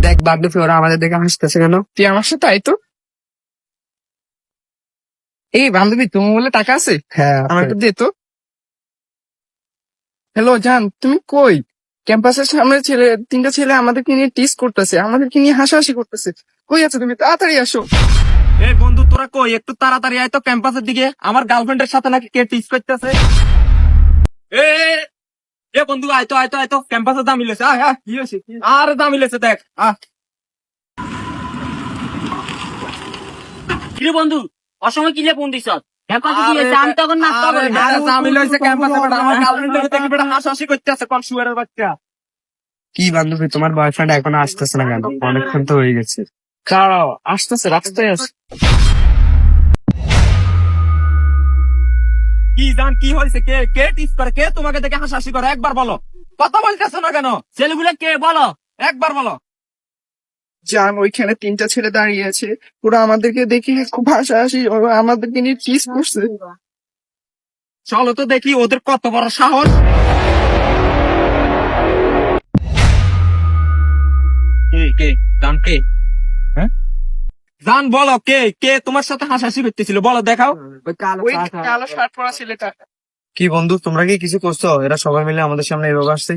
দেখ বান্ধবী, ওরা আমাদের দেখে হাসতেছে কেন? তুই আমার সাথে আয় তো। এই বান্ধবী, তুমি বলে টাকা আছে? হ্যাঁ, আমার একটু দে তো। হ্যালো জান, তুমি কই? ক্যাম্পাসের সামনে তিনটা ছেলে আমাদেরকে নিয়ে টিস করতেছে, আমাদেরকে নিয়ে হাসাহাসি করতেছে। কই আছো তুমি? তাড়াতাড়ি আসো। এই বন্ধু, তোরা কই? একটু তাড়াতাড়ি আয় তো ক্যাম্পাসের দিকে। আমার গার্লফ্রেন্ডের সাথে নাকি কে টিস করতেছে। এ এ বন্ধু, আয় তো ক্যাম্পাসে দাম মিলেছে। আয় আয়, কি হয়েছে? আর দাম মিলেছে, দেখ। কিরে বন্ধু, অসময় কিলে ফোন দিছ? ক্যাম্পাসে গিয়েছে, আমি তখন নাস্তা করে না। দাম মিলেছে ক্যাম্পাসে, বেটা আমার গার্লফ্রেন্ডের দেখি বেটা হাসাহাসি করতেছে, কোন শুয়ারের বাচ্চা। কি বান্ধবী, তোমার বয়ফ্রেন্ড এখনো আসতেছে না কেন? অনেকক্ষণ তো হয়ে গেছে। দাঁড়াও, আসতেছে, রাস্তায় আস। কি জান, কি হয়েছে? কে কে টিস করে? কে তোমাকে দেখে হাসাহাসি করে? একবার বলো। কথা বলতেছো না কেন? ছেলেগুলো কে বলো? একবার বলো। জান, ওইখানে তিনটা ছেলে দাঁড়িয়ে আছে, ওরা আমাদেরকে দেখে খুব হাসাহাসি, ওরা আমাদেরকে নিয়ে টিস করছে। চলো তো দেখি ওদের কত বড় সাহস। কে জান, কে? হ্যাঁ জান, বলো কে কে তোমার সাথে হাসাহাসি করতেছিল? বলো, দেখাও। ওই কালো শার্ট পরা ছেলেটা। কি বন্ধু, তোমরা কি কিছু করছো? এরা সবাই মিলে আমাদের সামনে এভাবে আসছে।